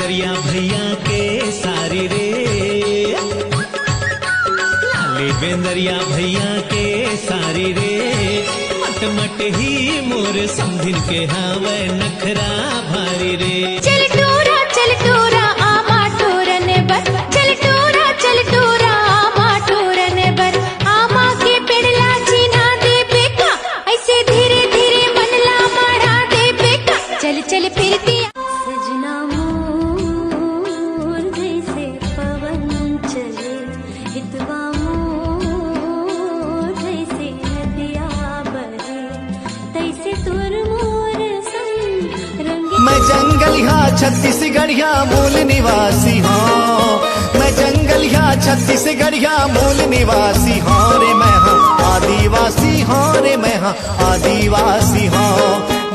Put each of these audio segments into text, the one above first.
बेंदरिया भैया के सारी रे, लाली बेंदरिया भैया के सारी रे, मट ही मोर समधिन के हावे नखरा भारी रे। चल टूरा आमा टूरन बर, चल टूरा आमा टूरन बर, आमा के पेड़ला जीना दे बेका, ऐसे धीरे धीरे मनला मारा दे बेका, चल फिरती सजना मोर जैसे पवन चले, हितवा मोर जैसे नदिया बहे, तैसे तुर मोर संग रंगे। मैं जंगलिया छत्तीसगढ़िया मूल निवासी हूँ, मैं जंगलिया छत्तीसगढ़िया मूल निवासी हूँ रे, मैं हाँ आदिवासी हूँ रे, मैं हाँ आदिवासी हूँ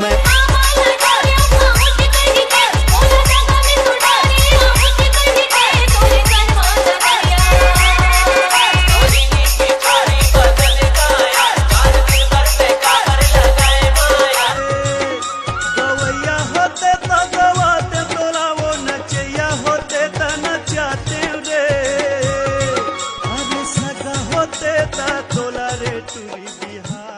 मैं। होते ता तोला रे टूरी बिहार।